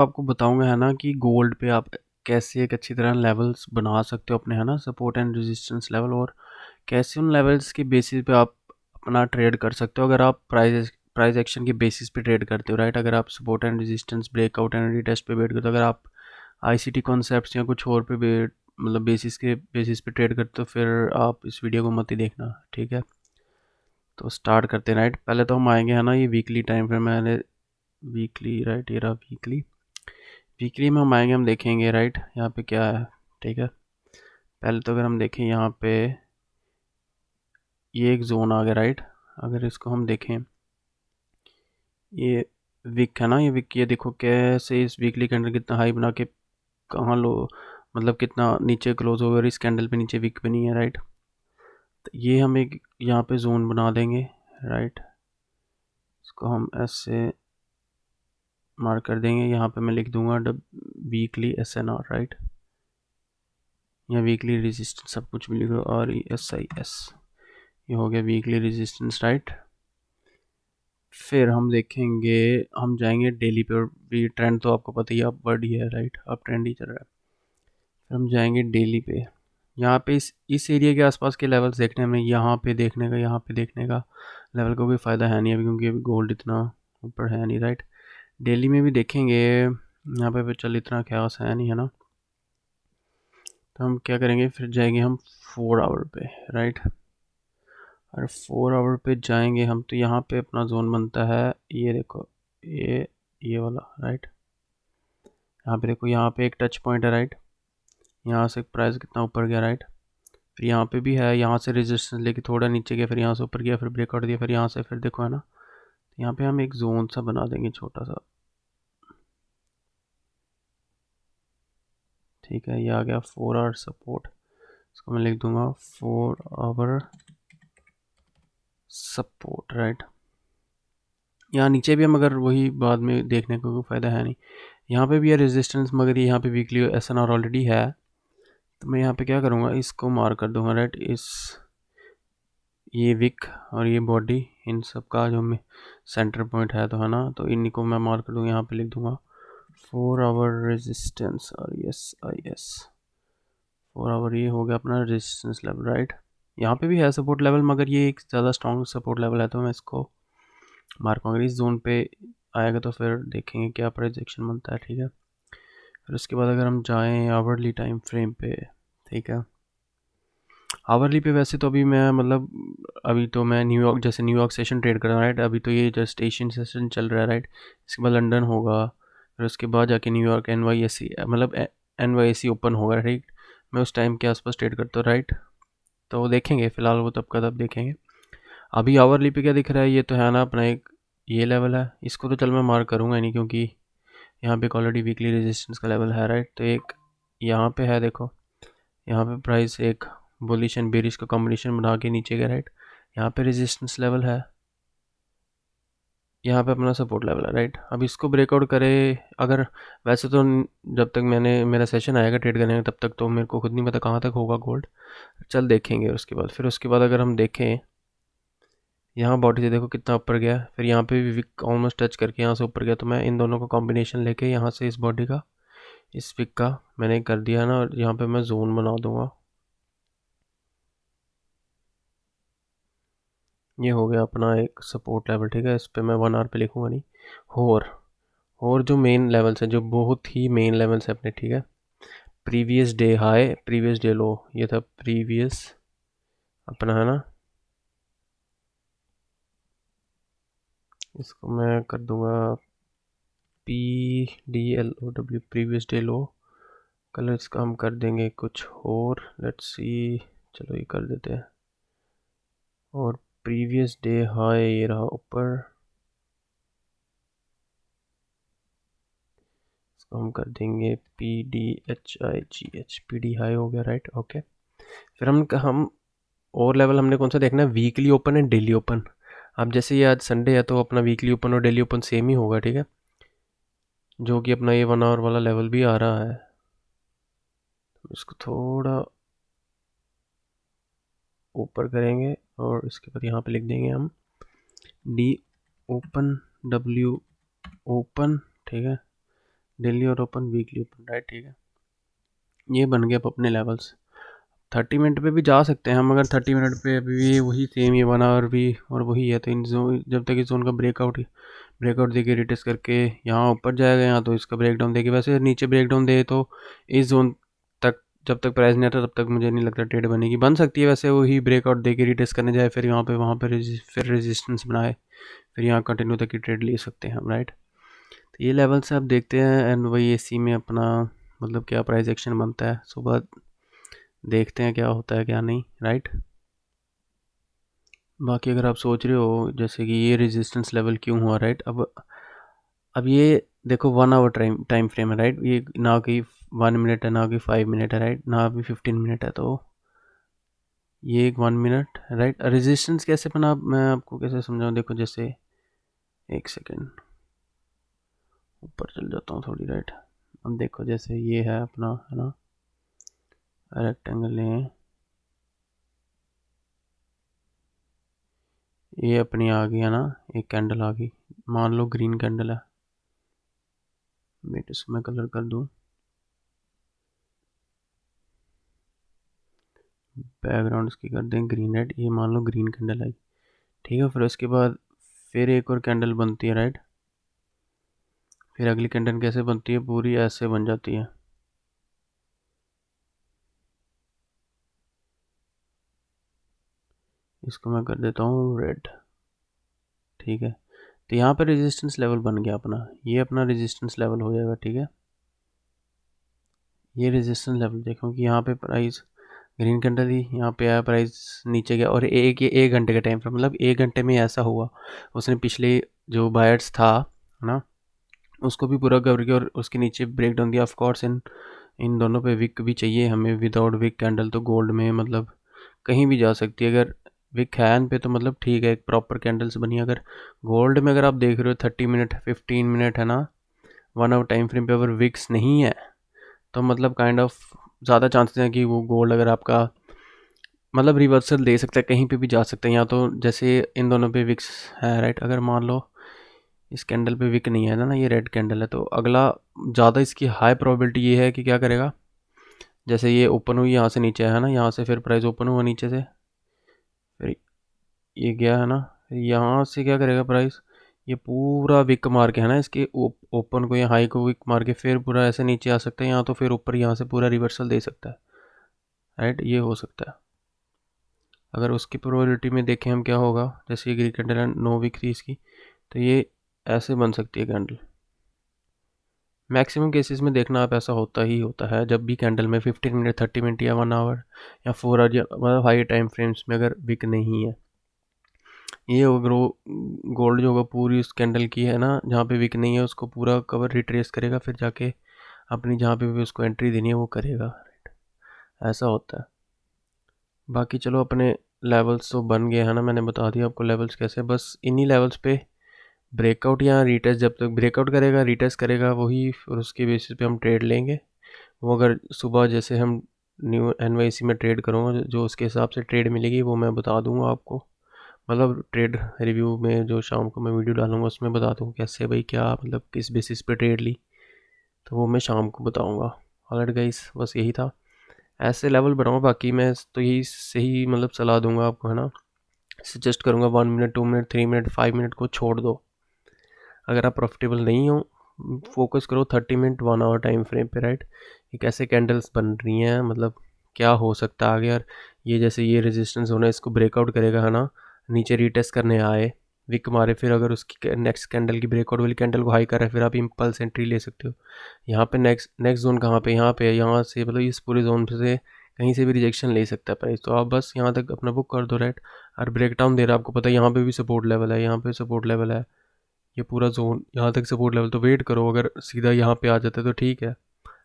आपको बताऊंगा है ना कि गोल्ड पे आप कैसे एक अच्छी तरह लेवल्स बना सकते हो अपने, है ना, सपोर्ट एंड रेजिस्टेंस लेवल, और कैसे उन लेवल्स के बेसिस पे आप अपना ट्रेड कर सकते हो अगर आप प्राइस एक्शन के बेसिस पे ट्रेड करते हो, राइट। अगर आप support and resistance, breakout and retest पे वेट करते हो, अगर आप आईसीटी कॉन्सेप्ट्स या कुछ और पे मतलब बेसिस पे ट्रेड करते हो, फिर आप इस वीडियो को मत ही देखना, ठीक है। तो स्टार्ट करते हैं, राइट। पहले तो हम आएंगे, है ना, ये वीकली टाइम फ्रेम मैंने वीकली, राइट, ये रहा वीकली। वीकली में हम आएंगे, हम देखेंगे, राइट, यहाँ पे क्या है, ठीक है। पहले तो अगर हम देखें यहाँ पे ये एक जोन आ गया, राइट। अगर इसको हम देखें, ये विक है ना, ये विक, ये देखो कैसे इस वीकली कैंडल कितना हाई बना के कहाँ लो, मतलब कितना नीचे क्लोज हो गया, और इस कैंडल पे नीचे विक बनी है, राइट। तो ये हम एक यहाँ पे जोन बना देंगे, राइट। इसको हम ऐसे मार्क कर देंगे, यहाँ पे मैं लिख दूंगा वीकली SNR, राइट, या वीकली रेजिस्टेंस, सब कुछ भी लिखो, RESIS। ये हो गया वीकली रेजिस्टेंस, राइट। फिर हम देखेंगे, हम जाएंगे डेली पे, और भी ट्रेंड तो आपको पता ही है, अपवर्ड ही है, राइट, अब ट्रेंड ही चल रहा है। फिर हम जाएंगे डेली पे, यहाँ पे इस एरिया के आसपास के लेवल्स देखने में, यहाँ पे देखने का, यहाँ पे देखने का लेवल को कोई फ़ायदा है नहीं अभी, क्योंकि अभी गोल्ड इतना ऊपर है नहीं, राइट। डेली में भी देखेंगे, यहाँ पे चल इतना ख्यास है नहीं, है ना। तो हम क्या करेंगे, फिर जाएंगे हम 4 आवर पे, राइट। और 4 आवर पे जाएंगे हम, तो यहाँ पे अपना जोन बनता है, ये देखो, ये वाला, राइट। यहाँ पे देखो, यहाँ पे एक टच पॉइंट है, राइट। यहाँ से प्राइस कितना ऊपर गया, राइट। फिर यहाँ पे भी है, यहाँ से रेजिस्टेंस लेके थोड़ा नीचे गया, फिर यहाँ से ऊपर गया, फिर ब्रेकआउट दिया, फिर यहाँ से, फिर देखो, है ना। तो यहाँ पे हम एक जोन सा बना देंगे छोटा सा, ठीक है। ये आ गया 4 आवर सपोर्ट, इसको मैं लिख दूंगा 4 आवर सपोर्ट, राइट। यहाँ नीचे भी हम अगर वही बाद में देखने को कोई फ़ायदा है नहीं, यहाँ पे भी है रेजिस्टेंस, मगर ये यहाँ पे वीकली SNR ऑलरेडी है। तो मैं यहाँ पे क्या करूँगा, इसको मार्क कर दूंगा, राइट। ये विक और ये बॉडी, इन सब का जो में सेंटर पॉइंट है, तो है ना, तो इन्हीं को मैं मार्क कर दूँगा, यहाँ पे लिख दूंगा 4 आवर रेजिस्टेंस, RESIS 4 आवर। ये हो गया अपना रेजिस्टेंस लेवल, राइट। यहाँ पे भी है सपोर्ट लेवल, मगर ये एक ज़्यादा स्ट्रॉन्ग सपोर्ट लेवल है, तो मैं इसको मार्क, अगर इस जोन पे आएगा तो फिर देखेंगे क्या प्रोजेक्शन बनता है, ठीक है। फिर उसके बाद अगर हम जाएं आवरली टाइम फ्रेम पे, ठीक है। आवरली पे वैसे तो अभी मैं, मतलब अभी तो मैं न्यूयॉर्क, जैसे न्यूयॉर्क सेशन ट्रेड कर रहा हूँ, राइट। अभी तो ये जस्ट एशियन सेशन चल रहा है, राइट। इसके बाद लंदन होगा, फिर उसके बाद जाके न्यूयॉर्क NYSE, मतलब NYSE ओपन होगा, राइट। मैं उस टाइम के आसपास ट्रेड करता हूँ, राइट। तो देखेंगे फिलहाल, वो तब का तब देखेंगे। अभी आवरली पे क्या दिख रहा है, ये तो है ना अपना एक ये लेवल है, इसको तो चल मैं मार्क करूँगा नहीं, क्योंकि यहाँ पे ऑलरेडी वीकली रेजिस्टेंस का लेवल है, राइट। तो एक यहाँ पे है, देखो, यहाँ पे प्राइस एक बुलिश एंड बेरिश का कॉम्बिनेशन बना के नीचे गया, राइट। यहाँ पे रेजिस्टेंस लेवल है, यहाँ पे अपना सपोर्ट लेवल है, राइट। अब इसको ब्रेकआउट करे, अगर वैसे तो जब तक मेरा सेशन आएगा ट्रेड करने का, तब तक तो मेरे को खुद नहीं पता कहाँ तक होगा गोल्ड, चल देखेंगे उसके बाद। फिर उसके बाद अगर हम देखें, यहाँ बॉडी से देखो कितना ऊपर गया, फिर यहाँ पे भी विक ऑलमोस्ट टच करके यहाँ से ऊपर गया, तो मैं इन दोनों का कॉम्बिनेशन लेके यहाँ से इस बॉडी का, इस विक का मैंने कर दिया ना, और यहाँ पे मैं जोन बना दूंगा। ये हो गया अपना एक सपोर्ट लेवल, ठीक है। इस पे मैं 1 आवर पे लिखूंगा नहीं। और जो मेन लेवल्स हैं, जो बहुत ही मेन लेवल्स हैं अपने, ठीक है। Previous day high, previous day लो, ये था प्रीवियस अपना, है ना। इसको मैं कर दूंगा PDLOW, प्रीवियस डे लो। कलर इसका हम कर देंगे कुछ और, लेट्स सी, चलो ये कर देते हैं। और प्रीवियस डे हाई ये रहा ऊपर, इसको हम कर देंगे PDHIGH, PD हाई हो गया, राइट, ओके। फिर हम और लेवल हमने कौन सा देखना है, weekly open and daily open. अब जैसे ये आज संडे है, तो अपना वीकली ओपन और डेली ओपन सेम ही होगा, ठीक है। जो कि अपना ये 1 आवर वाला लेवल भी आ रहा है, इसको थोड़ा ऊपर करेंगे, और इसके बाद यहाँ पे लिख देंगे हम D ओपन, W ओपन, ठीक है। डेली और ओपन, वीकली ओपन, राइट, ठीक है। ये बन गए अब अपने लेवल्स। 30 मिनट पे भी जा सकते हैं हम, अगर 30 मिनट पे अभी भी वही सेम ये 1 आवर भी और वही है, तो इन जोन जब तक इस जोन का ब्रेकआउट देके रिटेस्ट करके यहाँ ऊपर जाएगा, यहाँ तो इसका ब्रेकडाउन देके, वैसे नीचे ब्रेकडाउन दे तो इस जोन तक जब तक प्राइस नहीं आता तब तक मुझे नहीं लगता ट्रेड बनेगी। बन सकती है वैसे, वही ब्रेकआउट देके रिटेस्ट करने जाए, फिर यहाँ पे वहाँ पे फिर रेजिस्टेंस बनाए, फिर यहाँ कंटिन्यू तक की ट्रेड ले सकते हैं हम, राइट। तो ये लेवल से आप देखते हैं, एंड वही एसी में अपना मतलब क्या प्राइस एक्शन बनता है, सुबह देखते हैं क्या होता है क्या नहीं, राइट। बाकी अगर आप सोच रहे हो जैसे कि ये रेजिस्टेंस लेवल क्यों हुआ, राइट, अब ये देखो 1 आवर टाइम फ्रेम है, राइट, ये ना कि 1 मिनट है, ना कि 5 मिनट है, राइट, ना अभी 15 मिनट है, तो ये एक 1 मिनट, राइट। रेजिस्टेंस कैसे बना, मैं आपको कैसे समझाऊँ, देखो जैसे एक सेकेंड ऊपर चल जाता हूँ थोड़ी, राइट। अब देखो जैसे ये है अपना, है ना, रेक्टेंगल लें, ये अपनी आ गई है ना, एक कैंडल आ गई, मान लो ग्रीन कैंडल है, वेट इसमें कलर कर दूँ, बैकग्राउंड इसकी कर दें ग्रीन, रेड, ये मान लो ग्रीन कैंडल आई, ठीक है। फिर उसके बाद फिर एक और कैंडल बनती है, राइट, फिर अगली कैंडल कैसे बनती है, पूरी ऐसे बन जाती है, इसको मैं कर देता हूँ रेड, ठीक है। तो यहाँ पर रेजिस्टेंस लेवल बन गया अपना, ये अपना रेजिस्टेंस लेवल हो जाएगा, ठीक है। ये रेजिस्टेंस लेवल देखो कि यहाँ पे प्राइस ग्रीन कैंडल ही, यहाँ पे आया प्राइस नीचे गया, और ये 1 घंटे का टाइम फ्रेम, मतलब 1 घंटे में ऐसा हुआ, उसने पिछले जो बायर्स था ना उसको भी पूरा कवर किया, और उसके नीचे ब्रेक डाउन दिया। ऑफ कोर्स इन दोनों पे विक भी चाहिए हमें, विदाउट विक कैंडल तो गोल्ड में मतलब कहीं भी जा सकती है, अगर विक है इन पे तो मतलब ठीक है, एक प्रॉपर कैंडल्स बनी। अगर गोल्ड में अगर आप देख रहे हो 30 मिनट 15 मिनट है ना, 1 आवर टाइम फ्रेम पे अगर विक्स नहीं है तो मतलब काइंड ऑफ ज़्यादा चांसेस हैं कि वो गोल्ड अगर आपका मतलब रिवर्सल दे सकता है, कहीं पे भी जा सकता है, या तो जैसे इन दोनों पे विक्स है, राइट। अगर मान लो इस कैंडल पे विक नहीं है ना, ये रेड कैंडल है, तो अगला ज़्यादा इसकी हाई प्रोबेबिलिटी ये है कि क्या करेगा, जैसे ये ओपन हुई यहाँ से नीचे है ना, यहाँ से फिर प्राइस ओपन हुआ नीचे से, फिर ये गया है ना, फिर यहाँ से क्या करेगा प्राइस, ये पूरा विक मार के है ना, इसके ओपन को या हाई को विक मार के फिर पूरा ऐसे नीचे आ सकता है, यहाँ तो फिर ऊपर यहाँ से पूरा रिवर्सल दे सकता है, राइट, ये हो सकता है। अगर उसकी प्रोबेबिलिटी में देखें हम क्या होगा, जैसे ये ग्रीन कैंडल है, 9 विक थी इसकी, तो ये ऐसे बन सकती है कैंडल। मैक्सिमम केसेस में देखना आप ऐसा होता ही होता है, जब भी कैंडल में 15 मिनट 30 मिनट या 1 आवर या 4 आवर या मतलब हाई टाइम फ्रेम्स में अगर विक नहीं है, ये अगर वो गोल्ड जो होगा पूरी उस कैंडल की है ना जहाँ पे विक नहीं है उसको पूरा कवर रिट्रेस करेगा, फिर जाके अपनी जहाँ पे भी उसको एंट्री देनी है वो करेगा, ऐसा होता है। बाकी चलो अपने लेवल्स तो बन गए हैं ना, मैंने बता दिया आपको लेवल्स कैसे, बस इन्हीं लेवल्स पे ब्रेकआउट या रीटेस्ट, जब तक ब्रेकआउट करेगा रीटेस्ट करेगा वही, फिर उसके बेसिस पे हम ट्रेड लेंगे। वो अगर सुबह जैसे हम न्यू NYC में ट्रेड करूँगा, जो उसके हिसाब से ट्रेड मिलेगी वो मैं बता दूंगा आपको, मतलब ट्रेड रिव्यू में जो शाम को मैं वीडियो डालूंगा उसमें बता दूँगा कैसे भाई क्या मतलब किस बेसिस पे ट्रेड ली, तो वो मैं शाम को बताऊँगा। ऑलराइट गाइस, बस यही था, ऐसे लेवल बनाओ, बाकी मैं तो यही सही मतलब सलाह दूंगा आपको, है ना, सजेस्ट करूँगा 1 मिनट 2 मिनट 3 मिनट 5 मिनट को छोड़ दो। अगर आप प्रॉफिटेबल नहीं हो, फोकस करो 30 मिनट 1 आवर टाइम फ्रेम पे, राइट। ये कैसे कैंडल्स बन रही हैं, मतलब क्या हो सकता है आगे यार, ये जैसे ये रेजिस्टेंस होना इसको ब्रेकआउट करेगा है ना, नीचे रीटेस्ट करने आए, विक मारे, फिर अगर उसकी नेक्स्ट कैंडल की ब्रेकआउट वाली कैंडल को हाई कर रहा है, फिर आप इम्पल्स एंट्री ले सकते हो। यहाँ पे नेक्स्ट नेक्स्ट जोन कहाँ पे, यहाँ पे, यहाँ से मतलब इस पूरे जोन से कहीं से भी रिजेक्शन ले सकता है प्राइस, तो आप बस यहाँ तक अपना बुक कर दो, राइट। और ब्रेक डाउन दे रहा है आपको पता है, यहाँ पे भी सपोर्ट लेवल है, यहाँ पे सपोर्ट लेवल है, ये पूरा जोन यहाँ तक सपोर्ट लेवल, तो वेट करो, अगर सीधा यहाँ पे आ जाता है तो ठीक है।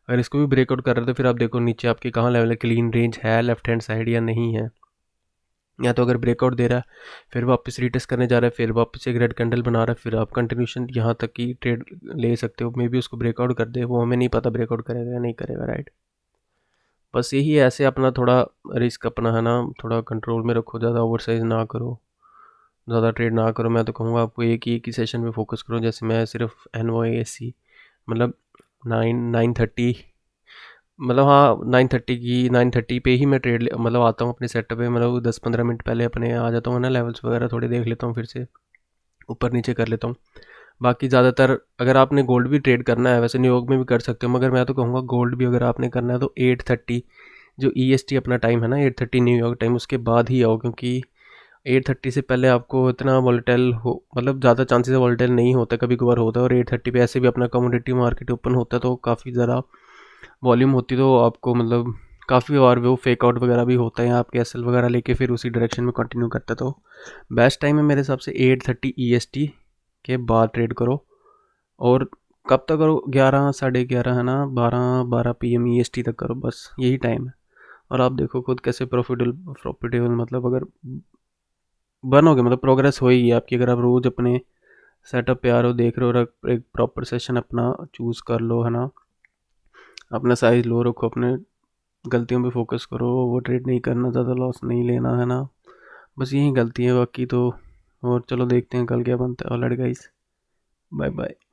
अगर इसको भी ब्रेकआउट कर रहे हो तो फिर आप देखो नीचे आपके कहाँ लेवल है, क्लीन रेंज है लेफ्ट हैंड साइड या नहीं है, या तो अगर ब्रेकआउट दे रहा है फिर वापस रीटेस्ट करने जा रहा है, फिर वापस एक रेड कैंडल बना रहा है, फिर आप कंटिन्यूशन यहाँ तक की ट्रेड ले सकते हो, मे बी उसको ब्रेकआउट कर दे, वो हमें नहीं पता ब्रेकआउट करेगा या नहीं करेगा, राइट। बस यही है, ऐसे अपना थोड़ा रिस्क अपना है ना थोड़ा कंट्रोल में रखो, ज़्यादा ओवरसाइज ना करो, ज़्यादा ट्रेड ना करो। मैं तो कहूँगा आपको एक ही सेशन में फोकस करो, जैसे मैं सिर्फ NYSE मतलब 9:30, मतलब हाँ 9:30 पे ही मैं ट्रेड मतलब आता हूँ अपने सेटअप पे, मतलब 10-15 मिनट पहले अपने आ जाता हूँ ना, लेवल्स वगैरह थोड़े देख लेता हूँ, फिर से ऊपर नीचे कर लेता हूँ। बाकी ज़्यादातर अगर आपने गोल्ड भी ट्रेड करना है, वैसे न्यूयॉर्क में भी कर सकते हो, मगर मैं तो कहूँगा गोल्ड भी अगर आपने करना है तो 8:30 जो EST अपना टाइम है ना, 8:30 न्यूयॉर्क टाइम, उसके बाद ही आओ, क्योंकि 8:30 से पहले आपको इतना वॉलेटाइल हो, मतलब ज़्यादा चांसेस वॉलेटाइल नहीं होता, कभी कभार होता है, और 8:30 पे ऐसे भी अपना कमोडिटी मार्केट ओपन होता है तो काफ़ी ज़्यादा वॉल्यूम होती, तो आपको मतलब काफ़ी बार वो फेक आउट वगैरह भी होता है, आपके एसएल वगैरह लेके फिर उसी डायरेक्शन में कंटिन्यू करता है। तो बेस्ट टाइम है मेरे हिसाब से 8:30 EST के बाद ट्रेड करो। और कब तक करो? 11, 11:30 है ना, 12 PM EST तक करो, बस यही टाइम है। और आप देखो खुद कैसे प्रॉफिटेबल मतलब अगर बनोगे, मतलब प्रोग्रेस होएगी आपकी, अगर आप रोज़ अपने सेटअप पे आ रहे हो, देख रहे हो, और एक प्रॉपर सेशन अपना चूज़ कर लो, है ना, अपना साइज लो रखो, अपने गलतियों पे फोकस करो, वो ट्रेड नहीं करना, ज़्यादा लॉस नहीं लेना, है ना, बस यही गलती है, बाकी तो और चलो देखते हैं कल क्या बनता है। Alright guys, bye bye.